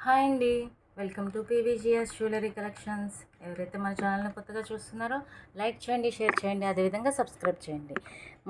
Hi అండి. Welcome to PVGS jewellery collections. ఎవరైతే మన ఛానల్ని కొత్తగా చూస్తున్నారో లైక్ చేయండి, షేర్ చేయండి, అదేవిధంగా సబ్స్క్రైబ్ చేయండి.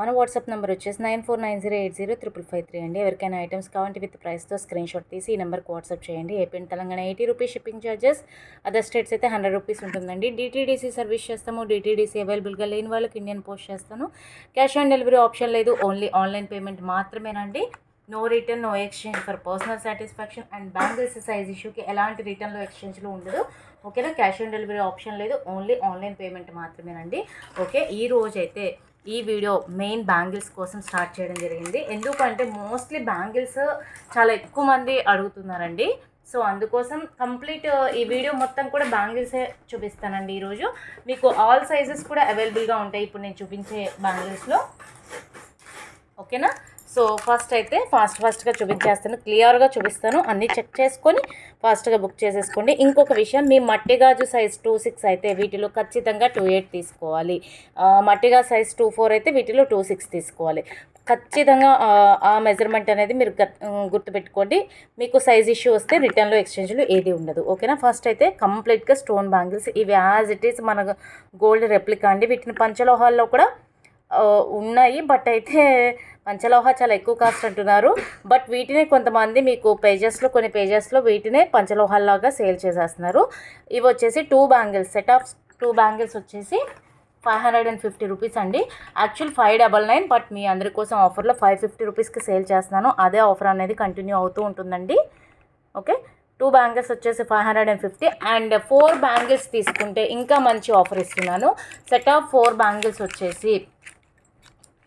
మన వాట్సాప్ నెంబర్ వచ్చేసి 9490805553 అండి. ఎవరికైనా ఐటమ్స్ కావాలంటే విత్ ప్రైస్తో స్క్రీన్ షాట్ తీసి ఈ నెంబర్కి వాట్సాప్ చేయండి. AP and Telangana 80 rupees shipping charges, other states అయితే 100 రూపీస్ ఉంటుందండి. డిటీడీసీ సర్వీస్ చేస్తాము. డిటీడీసీ అవైలబుల్గా లేని వాళ్ళకి ఇండియన్ పోస్ట్ చేస్తాను. క్యాష్ ఆన్ డెలివరీ ఆప్షన్ లేదు, ఓన్లీ ఆన్లైన్ పేమెంట్ మాత్రమేనండి. No return, no exchange for personal satisfaction. And bangles size ఇష్యూకి ఎలాంటి రిటర్న్లో ఎక్స్చేంజ్లో ఉండదు. ఓకేనా? క్యాష్ ఆన్ డెలివరీ ఆప్షన్ లేదు, ఓన్లీ ఆన్లైన్ పేమెంట్ మాత్రమేనండి. ఓకే, ఈ రోజైతే ఈ వీడియో మెయిన్ బ్యాంగిల్స్ కోసం స్టార్ట్ చేయడం జరిగింది. ఎందుకంటే మోస్ట్లీ బ్యాంగిల్స్ చాలా ఎక్కువ మంది అడుగుతున్నారండి. సో అందుకోసం కంప్లీట్ ఈ వీడియో మొత్తం కూడా బ్యాంగిల్సే చూపిస్తానండి. ఈరోజు మీకు ఆల్ సైజెస్ కూడా అవైలబుల్గా ఉంటాయి ఇప్పుడు నేను చూపించే బ్యాంగిల్స్లో. ఓకేనా? సో ఫస్ట్ అయితే ఫాస్ట్గా చూపించేస్తాను, క్లియర్గా చూపిస్తాను. అన్నీ చెక్ చేసుకొని ఫాస్ట్గా బుక్ చేసేసుకోండి. ఇంకొక విషయం, మీ మట్టి గాజు సైజ్ 26 అయితే వీటిలో ఖచ్చితంగా 28 తీసుకోవాలి. మట్టి గాజు సైజ్ 24 అయితే వీటిలో 26 తీసుకోవాలి. ఖచ్చితంగా ఆ మెజర్మెంట్ అనేది మీరు గుర్తుపెట్టుకోండి. మీకు సైజ్ ఇష్యూ వస్తే రిటర్న్లో ఎక్స్చేంజ్లో ఏది ఉండదు. ఓకేనా? ఫస్ట్ అయితే కంప్లీట్గా స్టోన్ బ్యాంగిల్స్. ఇవి యాజ్ ఇట్ ఈస్ మన గోల్డ్ రెప్లికా అండి. వీటిని పంచలోహాల్లో కూడా ఉన్నాయి, బట్ అయితే పంచలోహ చాలా ఎక్కువ కాస్ట్ అంటున్నారు. బట్ వీటినే కొంతమంది మీకు కొన్ని పేజెస్లో వీటినే పంచలోహాల్లాగా సేల్ చేసేస్తున్నారు. ఇవి వచ్చేసి 2 బ్యాంగిల్స్, సెట్ ఆఫ్ 2 బ్యాంగిల్స్ వచ్చేసి 550 రూపీస్ అండి. యాక్చువల్ 599, బట్ మీ అందరి కోసం ఆఫర్లో 550 రూపీస్కి సేల్ చేస్తున్నాను. అదే ఆఫర్ అనేది కంటిన్యూ అవుతూ ఉంటుందండి. ఓకే, 2 బ్యాంగిల్స్ వచ్చేసి 550. అండ్ 4 బ్యాంగిల్స్ తీసుకుంటే ఇంకా మంచి ఆఫర్ ఇస్తున్నాను. సెట్ ఆఫ్ 4 బ్యాంగిల్స్ వచ్చేసి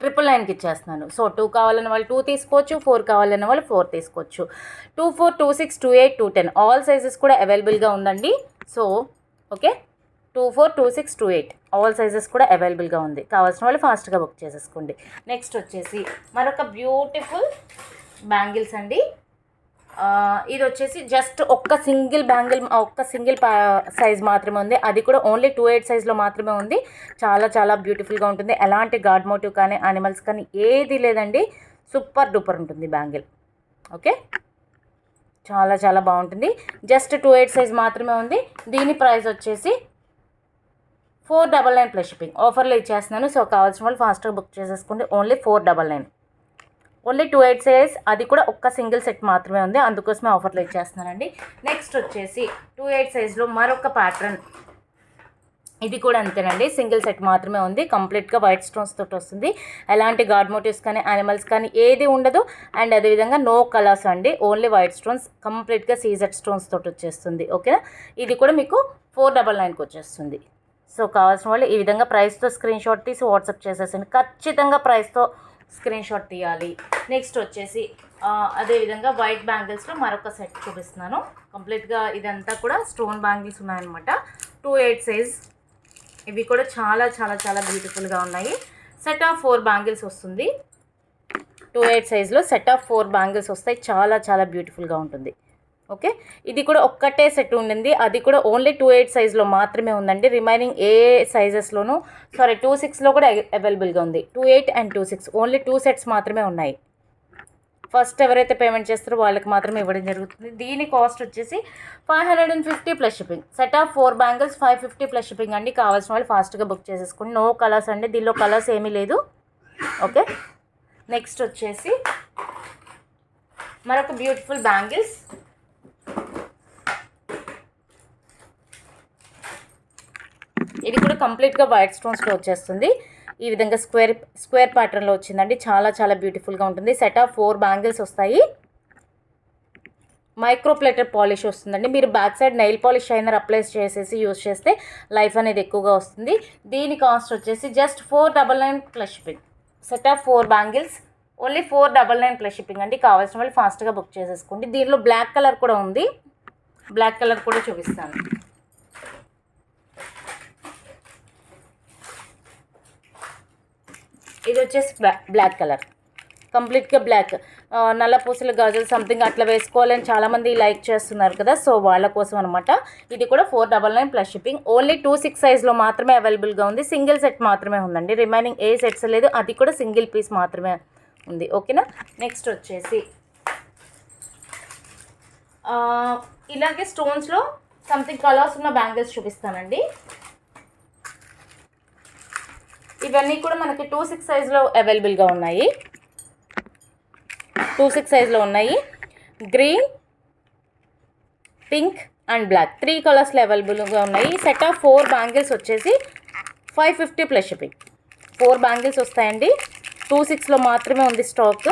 999కి ఇచ్చేస్తున్నాను. సో 2 కావాలన్న వాళ్ళు 2 తీసుకోవచ్చు, 4 కావాలన్న వాళ్ళు 4 తీసుకోవచ్చు. 24, 26, 28, 210 ఆల్ సైజెస్ కూడా అవైలబుల్గా ఉందండి. సో ఓకే, 24, 26, 28 ఆల్ సైజెస్ కూడా అవైలబుల్గా ఉంది. కావాల్సిన వాళ్ళు ఫాస్ట్గా బుక్ చేసేసుకోండి. నెక్స్ట్ వచ్చేసి మరొక బ్యూటిఫుల్ బ్యాంగిల్స్ అండి. ఇది వచ్చేసి జస్ట్ ఒక్క సింగిల్ సైజ్ మాత్రమే ఉంది. అది కూడా ఓన్లీ 28 సైజ్లో మాత్రమే ఉంది. చాలా చాలా బ్యూటిఫుల్గా ఉంటుంది. ఎలాంటి గాడ్ మోటివ్ కానీ యానిమల్స్ కానీ ఏది లేదండి. సూపర్ డూపర్ ఉంటుంది బ్యాంగిల్. ఓకే, చాలా చాలా బాగుంటుంది. జస్ట్ 28 సైజ్ మాత్రమే ఉంది. దీని ప్రైస్ వచ్చేసి 499 ప్లస్ షిప్పింగ్ ఆఫర్లో ఇచ్చేస్తున్నాను. సో కావాల్సిన వాళ్ళు ఫాస్ట్గా బుక్ చేసేసుకోండి. Only 499, only 28 size. అది కూడా ఒక్క సింగిల్ సెట్ మాత్రమే ఉంది, అందుకోసమే ఆఫర్లో ఇచ్చేస్తున్నానండి. నెక్స్ట్ వచ్చేసి 28 సైజ్లో మరొక ప్యాటర్న్. ఇది కూడా అంతేనండి, సింగిల్ సెట్ మాత్రమే ఉంది. కంప్లీట్గా వైట్ స్టోన్స్ తోటి వస్తుంది. ఎలాంటి గాడ్ మోటివ్స్ కానీ యానిమల్స్ కానీ ఏది ఉండదు. అండ్ అదేవిధంగా నో కలర్స్ అండి, ఓన్లీ వైట్ స్టోన్స్, కంప్లీట్గా సీజెడ్ స్టోన్స్ తోటి వచ్చేస్తుంది. ఓకేనా? ఇది కూడా మీకు 499కి వచ్చేస్తుంది. సో కావాల్సిన వాళ్ళు ఈ విధంగా ప్రైస్తో స్క్రీన్ షాట్ తీసి వాట్సాప్ చేసేసండి. ఖచ్చితంగా ప్రైస్తో స్క్రీన్ షాట్ తీయాలి. నెక్స్ట్ వచ్చేసి అదేవిధంగా వైట్ బ్యాంగిల్స్లో మరొక సెట్ చూపిస్తున్నాను. కంప్లీట్గా ఇదంతా కూడా స్టోన్ బ్యాంగిల్స్ ఉన్నాయన్నమాట. 28 సైజ్. ఇవి కూడా చాలా చాలా చాలా బ్యూటిఫుల్గా ఉన్నాయి. సెట్ ఆఫ్ 4 బ్యాంగిల్స్ వస్తుంది. 28 సైజ్లో సెట్ ఆఫ్ 4 బ్యాంగిల్స్ వస్తాయి. చాలా చాలా బ్యూటిఫుల్గా ఉంటుంది. ఓకే, ఇది కూడా ఒక్కటే సెట్ ఉండింది. అది కూడా ఓన్లీ 28 సైజ్లో మాత్రమే ఉందండి. రిమైనింగ్ ఏ సైజెస్లోనూ 26లో కూడా అవైలబుల్గా ఉంది. 28 అండ్ 26 ఓన్లీ 2 సెట్స్ మాత్రమే ఉన్నాయి. ఫస్ట్ ఎవరైతే పేమెంట్ చేస్తారో వాళ్ళకి మాత్రమే ఇవ్వడం జరుగుతుంది. దీని కాస్ట్ వచ్చేసి 550 plus shipping. Set of 4 bangles 550 plus shipping అండి. కావాల్సిన వాళ్ళు ఫాస్ట్గా బుక్ చేసేసుకోండి. నో కలర్స్ అండి, దీనిలో కలర్స్ ఏమీ లేదు. ఓకే, నెక్స్ట్ వచ్చేసి మరొక బ్యూటిఫుల్ బ్యాంగిల్స్. ఇది కూడా కంప్లీట్గా వైట్ స్టోన్స్లో వచ్చేస్తుంది. ఈ విధంగా స్క్వేర్ ప్యాటర్న్లో వచ్చిందండి. చాలా చాలా బ్యూటిఫుల్గా ఉంటుంది. సెట్ ఆఫ్ 4 బ్యాంగిల్స్ వస్తాయి. మైక్రో ప్లేటెడ్ పాలిష్ వస్తుందండి. మీరు back side nail polish shiner apply చేసేసి యూజ్ చేస్తే లైఫ్ అనేది ఎక్కువగా వస్తుంది. దీని కాస్ట్ వచ్చేసి just 499 plus shipping. Set of 4 bangles only 499 plus shipping అండి. కావాల్సిన వాళ్ళు ఫాస్ట్గా బుక్ చేసేసుకోండి. దీనిలో బ్లాక్ కలర్ కూడా ఉంది. బ్లాక్ కలర్ కూడా చూపిస్తాను. ఇది వచ్చేసి బ్లాక్ కలర్, కంప్లీట్గా బ్లాక్. నల్ల పూసల గాజులు సంథింగ్ అట్లా వేసుకోవాలని చాలామంది లైక్ చేస్తున్నారు కదా, సో వాళ్ళ కోసం అనమాట. ఇది కూడా 499 ప్లస్ షిప్పింగ్. ఓన్లీ 26 సైజ్లో మాత్రమే అవైలబుల్గా ఉంది. సింగిల్ సెట్ మాత్రమే ఉందండి. రిమైనింగ్ ఏ సెట్స్ లేదు, అది కూడా సింగిల్ పీస్ మాత్రమే ఉంది. ఓకేనా? నెక్స్ట్ వచ్చేసి ఇలాగే స్టోన్స్లో సంథింగ్ కలర్స్ ఉన్న బ్యాంగిల్స్ చూపిస్తానండి. ఇవన్నీ కూడా మనకి 2/6 సైజులో అవైలబుల్గా ఉన్నాయి. 2/6 సైజులో ఉన్నాయి. గ్రీన్, పింక్ అండ్ బ్లాక్ 3 కలర్స్లో అవైలబుల్గా ఉన్నాయి. సెట్ ఆఫ్ 4 బ్యాంగిల్స్ వచ్చేసి 550 ప్లస్ షిప్పింగ్. 4 బ్యాంగిల్స్ వస్తాయండి. 2/6లో మాత్రమే ఉంది స్టాక్.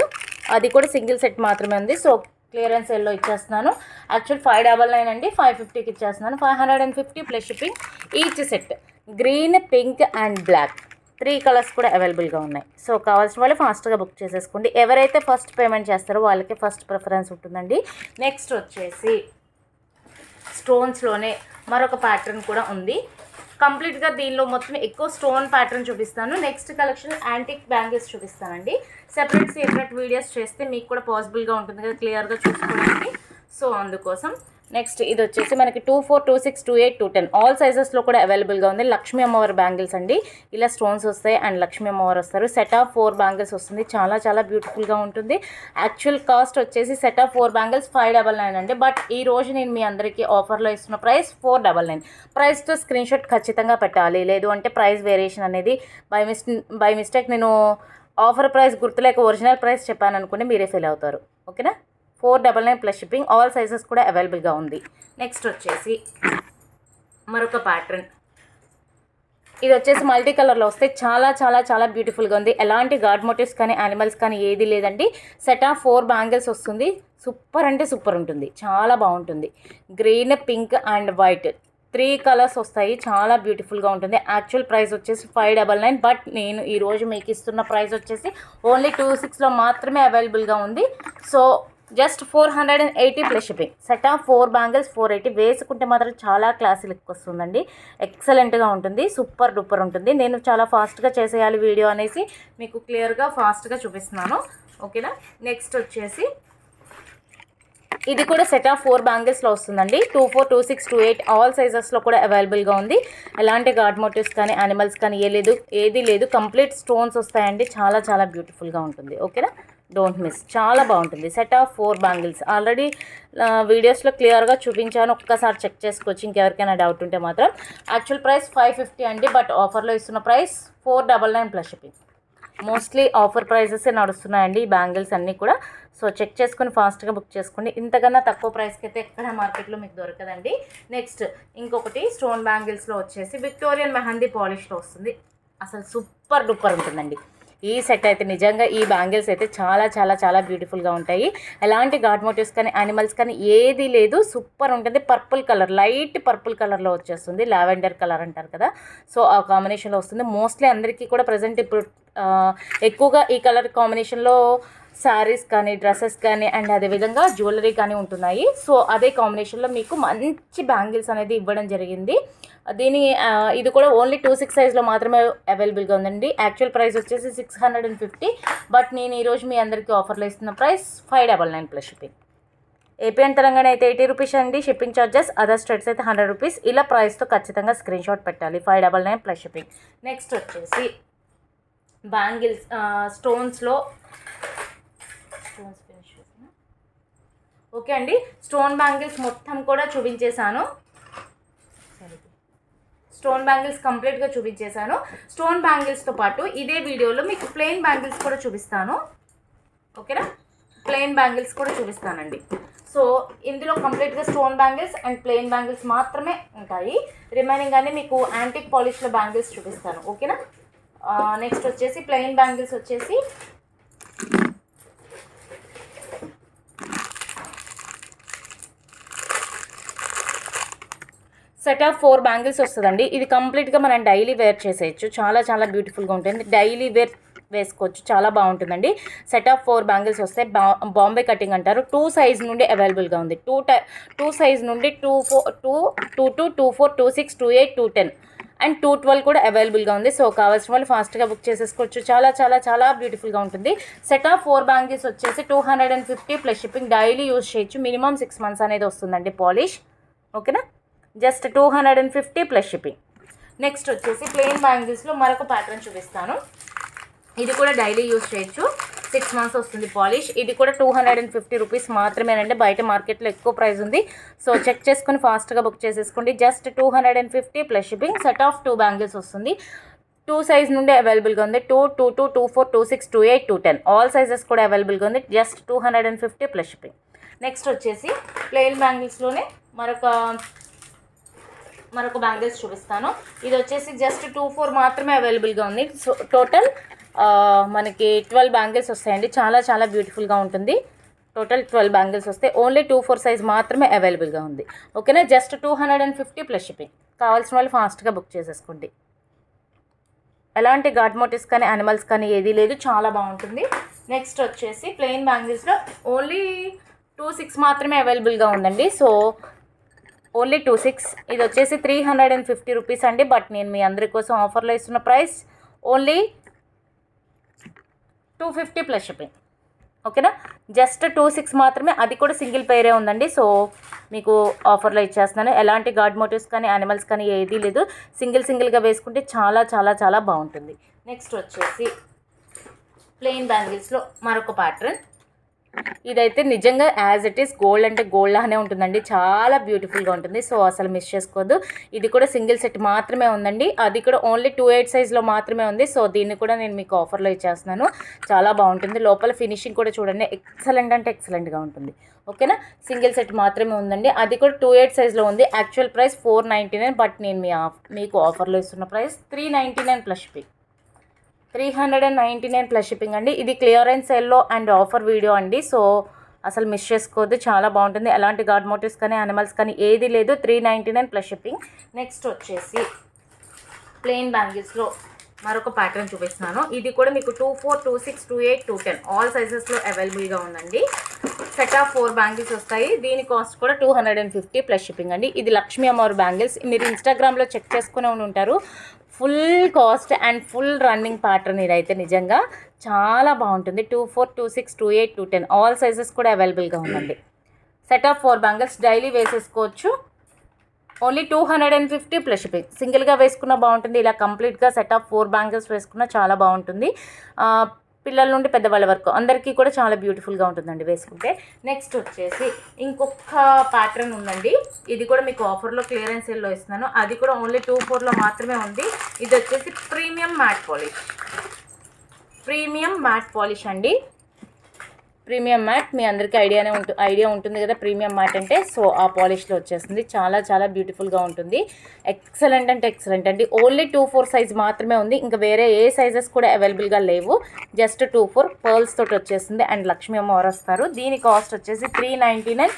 అది కూడా సింగిల్ సెట్ మాత్రమే ఉంది. సో క్లియరెన్స్ సేల్లో ఇచ్చేస్తున్నాను. యాక్చువల్ 599 అండి, 550కి ఇచ్చేస్తున్నాను. 550 plus shipping each set. Green, pink and black 3 colours కూడా అవైలబుల్గా ఉన్నాయి. సో కావాల్సిన వాళ్ళు ఫాస్ట్గా బుక్ చేసేసుకోండి. ఎవరైతే ఫస్ట్ పేమెంట్ చేస్తారో వాళ్ళకి ఫస్ట్ ప్రిఫరెన్స్ ఉంటుందండి. నెక్స్ట్ వచ్చేసి స్టోన్స్లోనే మరొక ప్యాటర్న్ కూడా ఉంది. కంప్లీట్గా దీనిలో మొత్తం ఎక్కువ స్టోన్ ప్యాటర్న్ చూపిస్తాను. నెక్స్ట్ కలెక్షన్ యాంటిక్ బ్యాంగిల్స్ చూపిస్తానండి. సెపరేట్ వీడియోస్ చేస్తే మీకు కూడా పాసిబుల్గా ఉంటుంది కదా క్లియర్గా చూసుకోవడానికి. సో అందుకోసం నెక్స్ట్ ఇది వచ్చేసి మనకి 24, 26, 28, 210 ఆల్ సైజెస్లో కూడా అవైలబుల్గా ఉంది. లక్ష్మీ అమ్మవారి బ్యాంగిల్స్ అండి. ఇలా స్టోన్స్ వస్తాయి అండ్ లక్ష్మీ అమ్మవారు వస్తారు. సెట్ ఆఫ్ 4 బ్యాంగిల్స్ వస్తుంది. చాలా చాలా బ్యూటిఫుల్గా ఉంటుంది. యాక్చువల్ కాస్ట్ వచ్చేసి సెట్ ఆఫ్ 4 బ్యాంగిల్స్ 599 అండి. బట్ ఈ రోజు నేను మీ అందరికీ ఆఫర్లో ఇస్తున్న ప్రైస్ 499. ప్రైస్తో స్క్రీన్ షాట్ ఖచ్చితంగా పెట్టాలి. లేదు అంటే ప్రైస్ వేరియేషన్ అనేది బై మిస్టేక్ నేను ఆఫర్ ప్రైస్ గుర్తులేక ఒరిజినల్ ప్రైస్ చెప్పాను అనుకుని మీరే ఫీల్ అవుతారు. ఓకేనా? 499 ప్లస్ షిప్పింగ్. ఆల్ సైజెస్ కూడా అవైలబుల్గా ఉంది. నెక్స్ట్ వచ్చేసి మరొక ప్యాటర్న్. ఇది వచ్చేసి మల్టీ కలర్లో వస్తే చాలా చాలా చాలా బ్యూటిఫుల్గా ఉంది. ఎలాంటి గాడ్ మోటివ్స్ కానీ యానిమల్స్ కానీ ఏది లేదండి. సెట్ ఆఫ్ 4 బ్యాంగిల్స్ వస్తుంది. సూపర్ అంటే సూపర్ ఉంటుంది. చాలా బాగుంటుంది. Green, pink and white 3 colours వస్తాయి. చాలా బ్యూటిఫుల్గా ఉంటుంది. యాక్చువల్ ప్రైస్ వచ్చేసి 599. బట్ నేను ఈరోజు మీకు ఇస్తున్న ప్రైస్ వచ్చేసి ఓన్లీ 26లో మాత్రమే అవైలబుల్గా ఉంది. So just 480 plus shipping. Set of 4 bangles 480. వేసుకుంటే మాత్రం చాలా క్లాసీ లుక్ వస్తుందండి. ఎక్సలెంట్గా ఉంటుంది. సూపర్ డూపర్ ఉంటుంది. నేను చాలా ఫాస్ట్గా చేసేయాలి వీడియో అనేసి మీకు క్లియర్గా ఫాస్ట్గా చూపిస్తున్నాను. ఓకేనా? నెక్స్ట్ వచ్చేసి ఇది కూడా సెట్ ఆఫ్ 4 బ్యాంగిల్స్లో వస్తుందండి. 24, 26, 28 ఆల్ సైజెస్లో కూడా అవైలబుల్గా ఉంది. ఎలాంటి గాడ్ మోటివ్స్ కానీ యానిమల్స్ కానీ ఏది లేదు. కంప్లీట్ స్టోన్స్ వస్తాయండి. చాలా చాలా బ్యూటిఫుల్గా ఉంటుంది. ఓకేనా? Don't miss. చాలా బాగుంటుంది. సెట్ ఆఫ్ 4 బ్యాంగిల్స్ ఆల్రెడీ వీడియోస్లో క్లియర్గా చూపించాను. ఒక్కసారి చెక్ చేసుకోవచ్చు ఇంకెవరికైనా డౌట్ ఉంటే మాత్రం. యాక్చువల్ ప్రైస్ 550 అండి. బట్ ఆఫర్లో ఇస్తున్న price 499 plus shipping. Mostly offer prices నడుస్తున్నాయండి ఈ బ్యాంగిల్స్ అన్నీ కూడా. సో చెక్ చేసుకుని ఫాస్ట్గా బుక్ చేసుకోండి. ఇంతకన్నా తక్కువ ప్రైస్కి అయితే ఎక్కడ మార్కెట్లో మీకు దొరకదండి. నెక్స్ట్ ఇంకొకటి స్టోన్ బ్యాంగిల్స్లో వచ్చేసి విక్టోరియన్ మెహందీ పాలిష్లో వస్తుంది. అసలు సూపర్ డూపర్ ఉంటుందండి ఈ సెట్ అయితే. నిజంగా ఈ బ్యాంగిల్స్ అయితే చాలా చాలా చాలా బ్యూటిఫుల్గా ఉంటాయి. ఎలాంటి గాడ్ మోటివ్స్ కానీ యానిమల్స్ కానీ ఏది లేదు. సూపర్ ఉంటుంది. పర్పుల్ కలర్, లైట్ పర్పుల్ కలర్లో వచ్చేస్తుంది. లావెండర్ కలర్ అంటారు కదా, సో ఆ కాంబినేషన్లో వస్తుంది. మోస్ట్లీ అందరికీ కూడా ప్రజెంట్ ఇప్పుడు ఎక్కువగా ఈ కలర్ కాంబినేషన్లో శారీస్ కానీ డ్రెస్సెస్ కానీ అండ్ అదేవిధంగా జ్యువెలరీ కానీ ఉంటున్నాయి. సో అదే కాంబినేషన్లో మీకు మంచి బ్యాంగిల్స్ అనేది ఇవ్వడం జరిగింది. ఇది కూడా ఓన్లీ 26 సైజ్లో మాత్రమే అవైలబుల్గా ఉందండి. యాక్చువల్ ప్రైస్ వచ్చేసి 650. బట్ నేను ఈరోజు మీ అందరికీ ఆఫర్లో ఇస్తున్న price 599 plus shipping. AP and Telangana అయితే 80 రూపీస్ అండి షిప్పింగ్ ఛార్జెస్. అదర్ స్టేట్స్ అయితే 100 రూపీస్. ఇలా ప్రైస్తో ఖచ్చితంగా స్క్రీన్ షాట్ పెట్టాలి. 599 ప్లస్ షిప్పింగ్. నెక్స్ట్ వచ్చేసి బ్యాంగిల్స్ స్టోన్స్లో ఫినిష్. ఓకే అండి, స్టోన్ బ్యాంగిల్స్ మొత్తం కూడా చూపించేశాను. స్టోన్ బ్యాంగిల్స్ కంప్లీట్గా చూపించేశాను. స్టోన్ బ్యాంగిల్స్తో పాటు ఇదే వీడియోలో మీకు ప్లెయిన్ బ్యాంగిల్స్ కూడా చూపిస్తాను. ఓకేనా? ప్లెయిన్ బ్యాంగిల్స్ కూడా చూపిస్తానండి. సో ఇందులో కంప్లీట్గా stone bangles and plain bangles మాత్రమే ఉంటాయి. రిమైనింగ్ అన్నీ మీకు యాంటిక్ పాలిష్లో బ్యాంగిల్స్ చూపిస్తాను. ఓకేనా? నెక్స్ట్ వచ్చేసి ప్లెయిన్ బ్యాంగిల్స్ వచ్చేసి సెట్ ఆఫ్ 4 బ్యాంగిల్స్ వస్తుందండి. ఇది కంప్లీట్గా మనం డైలీ వేర్ చేసేయచ్చు. చాలా చాలా బ్యూటిఫుల్గా ఉంటుంది. డైలీ వేర్ వేసుకోవచ్చు. చాలా బాగుంటుందండి. సెట్ ఆఫ్ 4 బ్యాంగిల్స్ వస్తాయి. బాంబే కటింగ్ అంటారు. 2 సైజ్ నుండి అవైలబుల్గా ఉంది. 2 సైజ్ నుండి 22, 24, 26, 28, 210 అండ్ 212 కూడా అవైలబుల్గా ఉంది. సో కావాల్సిన వాళ్ళు ఫాస్ట్గా బుక్ చేసేసుకోవచ్చు. చాలా చాలా చాలా బ్యూటిఫుల్గా ఉంటుంది. సెట్ ఆఫ్ 4 బ్యాంగిల్స్ వచ్చేసి 250 ప్లస్ షిప్పింగ్. డైలీ యూజ్ చేయొచ్చు. మినిమం 6 మంత్స్ అనేది వస్తుందండి పాలిష్. ఓకేనా? Just 250 plus shipping. నెక్స్ట్ వచ్చేసి ప్లెయిన్ బ్యాంగిల్స్లో మరొక ప్యాటర్న్ చూపిస్తాను. ఇది కూడా డైలీ యూజ్ చేయొచ్చు. 6 మంత్స్ వస్తుంది పాలిష్. ఇది కూడా 250 రూపీస్ మాత్రమేనండి. బయట మార్కెట్లో ఎక్కువ ప్రైస్ ఉంది. సో చెక్ చేసుకొని ఫాస్ట్గా బుక్ చేసేసుకోండి. Just 250 plus shipping. Set of 2 bangles వస్తుంది. 2 సైజ్ నుండి అవైలబుల్గా ఉంది. 2, 22, 24, 26, 28, 210 ఆల్ సైజెస్ కూడా అవైలబుల్గా ఉంది. Just 250 plus shipping. నెక్స్ట్ వచ్చేసి ప్లెయిన్ బ్యాంగిల్స్లోనే మరొక బ్యాంగిల్స్ చూపిస్తాను. ఇది వచ్చేసి జస్ట్ 24 మాత్రమే అవైలబుల్గా ఉంది. సో టోటల్ మనకి 12 బ్యాంగిల్స్ వస్తాయండి. చాలా చాలా బ్యూటిఫుల్గా ఉంటుంది. టోటల్ 12 బ్యాంగిల్స్ వస్తాయి. ఓన్లీ 24 సైజ్ మాత్రమే అవైలబుల్గా ఉంది. ఓకేనా, జస్ట్ 250 ప్లస్ షిప్పింగ్. కావాల్సిన వాళ్ళు ఫాస్ట్గా బుక్ చేసేసుకోండి. ఎలాంటి గాడ్ మోటివ్స్ కానీ యానిమల్స్ కానీ ఏదీ లేదు, చాలా బాగుంటుంది. నెక్స్ట్ వచ్చేసి ప్లెయిన్ బ్యాంగిల్స్లో ఓన్లీ 26 మాత్రమే అవైలబుల్గా ఉందండి. So only 26. ఇది వచ్చేసి 350 రూపీస్ అండి. బట్ నేను మీ అందరి కోసం ఆఫర్లో ఇస్తున్న ప్రైస్ ఓన్లీ 250 ప్లస్ షిప్పింగ్. ఓకేనా, జస్ట్ 26 మాత్రమే. అది కూడా సింగిల్ పేరే ఉందండి. సో మీకు ఆఫర్లో ఇచ్చేస్తున్నాను. ఎలాంటి గాడ్ మోటివ్స్ కానీ యానిమల్స్ కానీ ఏదీ లేదు. సింగిల్గా వేసుకుంటే చాలా చాలా చాలా బాగుంటుంది. నెక్స్ట్ వచ్చేసి ప్లెయిన్ బ్యాంగిల్స్లో మరొక ప్యాటర్న్. ఇదైతే నిజంగా యాజ్ ఇట్ ఈస్ గోల్డ్ అంటే గోల్డ్ లానే ఉంటుందండి. చాలా బ్యూటిఫుల్గా ఉంటుంది. సో అసలు మిస్ చేసుకోవద్దు. ఇది కూడా సింగిల్ సెట్ మాత్రమే ఉందండి. అది కూడా ఓన్లీ 28 సైజ్లో మాత్రమే ఉంది. సో దీన్ని కూడా నేను మీకు ఆఫర్లో ఇచ్చేస్తున్నాను. చాలా బాగుంటుంది. లోపల ఫినిషింగ్ కూడా చూడండి, ఎక్సలెంట్ అంటే ఎక్సలెంట్గా ఉంటుంది. ఓకేనా, సింగిల్ సెట్ మాత్రమే ఉందండి. అది కూడా 28 సైజ్లో ఉంది. Actual price 499. బట్ నేను మీకు ఆఫర్లో ఇస్తున్న price 399 plus shipping. 399 plus shipping అండి. ఇది క్లియరెన్స్ సేల్లో అండ్ ఆఫర్ వీడియో అండి. సో అసలు మిస్ చేసుకోవద్దు, చాలా బాగుంటుంది. ఎలాంటి గాడ్ మోటివ్స్ కానీ యానిమల్స్ కానీ ఏది లేదు. 399 ప్లస్ షిప్పింగ్. నెక్స్ట్ వచ్చేసి ప్లెయిన్ బ్యాంగిల్స్లో మరొక ప్యాటర్న్ చూపిస్తున్నాను. ఇది కూడా మీకు 24, 26, 28, 210 ఆల్ సైజెస్లో అవైలబుల్గా ఉందండి. సెట్ ఆఫ్ 4 బ్యాంగిల్స్ వస్తాయి. దీని కాస్ట్ కూడా 250 ప్లస్ షిప్పింగ్ అండి. ఇది లక్ష్మీ అమ్మవారి బ్యాంగిల్స్. మీరు ఇన్స్టాగ్రామ్లో చెక్ చేసుకునే ఉంటారు. Full cost and full running pattern. ఇదైతే నిజంగా చాలా బాగుంటుంది. 24, 26, 28, 210 ఆల్ సైజెస్ కూడా అవైలబుల్గా ఉందండి. సెట్ ఆఫ్ 4 బ్యాంగిల్స్ డైలీ వేసేసుకోవచ్చు. Only 250 plus shipping. సింగిల్గా వేసుకున్న బాగుంటుంది. ఇలా కంప్లీట్గా సెట్ ఆఫ్ 4 బ్యాంగిల్స్ వేసుకున్న చాలా బాగుంటుంది. పిల్లల నుండి పెద్దవాళ్ళ వరకు అందరికీ కూడా చాలా బ్యూటిఫుల్గా ఉంటుందండి వేసుకుంటే. నెక్స్ట్ వచ్చేసి ఇంకొక ప్యాటర్న్ ఉందండి. ఇది కూడా మీకు ఆఫర్లో క్లియరెన్స్ సేల్లో ఇస్తున్నాను. అది కూడా ఓన్లీ 24లో మాత్రమే ఉంది. ఇది వచ్చేసి ప్రీమియం మ్యాట్ పాలిష్ అండి. ప్రీమియం మ్యాట్ మీ అందరికీ ఐడియా ఉంటుంది కదా ప్రీమియం మ్యాట్ అంటే. సో ఆ పాలిష్లో వచ్చేస్తుంది. చాలా చాలా బ్యూటిఫుల్గా ఉంటుంది. ఎక్సలెంట్ అంటే ఎక్సలెంట్ అండి. ఓన్లీ 24 సైజ్ మాత్రమే ఉంది. ఇంకా వేరే ఏ సైజెస్ కూడా అవైలబుల్గా లేవు. జస్ట్ 24 పర్ల్స్ తోటి వచ్చేస్తుంది అండ్ లక్ష్మీ అమ్మవారు వస్తారు. దీని కాస్ట్ వచ్చేసి 399.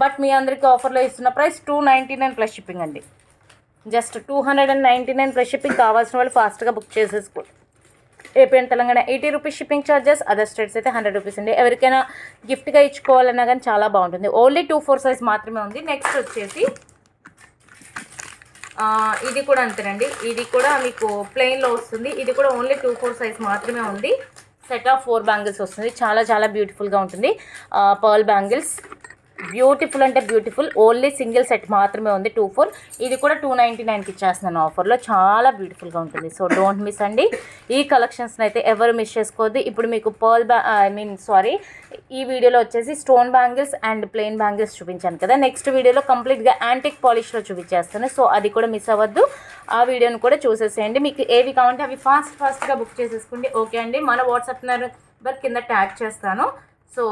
బట్ మీ అందరికీ ఆఫర్లో ఇస్తున్న ప్రైస్ 299 ప్లస్ షిప్పింగ్ అండి. Just 299 plus shipping. కావాల్సిన వాళ్ళు ఫాస్ట్గా బుక్ చేసేసుకోండి. AP and Telangana 80 rupees shipping charges. Other states అయితే 100 రూపీస్ అండి. ఎవరికైనా గిఫ్ట్గా ఇచ్చుకోవాలన్నా కానీ చాలా బాగుంటుంది. ఓన్లీ 24 సైజ్ మాత్రమే ఉంది. నెక్స్ట్ వచ్చేసి ఇది కూడా అంతేనండి. ఇది కూడా మీకు ప్లెయిన్లో వస్తుంది. ఇది కూడా ఓన్లీ 24 సైజ్ మాత్రమే ఉంది. సెట్ ఆఫ్ 4 బ్యాంగిల్స్ వస్తుంది. చాలా చాలా బ్యూటిఫుల్గా ఉంటుంది. పర్ల్ బ్యాంగిల్స్ బ్యూటిఫుల్ అంటే బ్యూటిఫుల్. ఓన్లీ సింగిల్ సెట్ మాత్రమే ఉంది 24. ఇది కూడా 299కి ఇచ్చేస్తున్నాను ఆఫర్లో. చాలా బ్యూటిఫుల్గా ఉంటుంది. సో డోంట్ మిస్ అండి. ఈ కలెక్షన్స్ని అయితే ఎవరు మిస్ చేసుకోవద్దు. ఇప్పుడు మీకు ఈ వీడియోలో వచ్చేసి stone bangles and plain bangles చూపించాను కదా. నెక్స్ట్ వీడియోలో కంప్లీట్గా యాంటిక్ పాలిష్లో చూపించేస్తాను. సో అది కూడా మిస్ అవ్వద్దు. ఆ వీడియోని కూడా చూసేసేయండి. మీకు ఏవి కావాలంటే అవి ఫాస్ట్గా బుక్ చేసేసుకోండి. ఓకే అండి. మన వాట్సాప్ నెంబర్ కింద ట్యాగ్ చేస్తాను. సో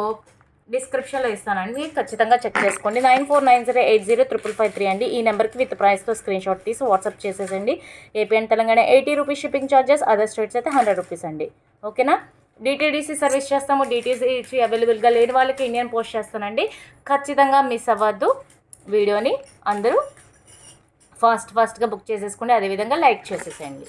డిస్క్రిప్షన్లో ఇస్తానండి, ఖచ్చితంగా చెక్ చేసుకోండి. 9490805553 అండి. ఈ నెంబర్కి విత్ ప్రైస్తో స్క్రీన్ షాట్ తీసి వాట్సాప్ చేసేసండి. AP and Telangana 80 rupees shipping charges. Other states అయితే 100 రూపీస్ అండి. ఓకేనా, డిటీడీసీ సర్వీస్ చేస్తాము. డిటీడీసీ అవైలబుల్గా లేని వాళ్ళకి ఇండియన్ పోస్ట్ చేస్తానండి. ఖచ్చితంగా మిస్ అవ్వద్దు వీడియోని. అందరూ ఫాస్ట్గా బుక్ చేసేసుకోండి. అదేవిధంగా లైక్ చేసేసేయండి.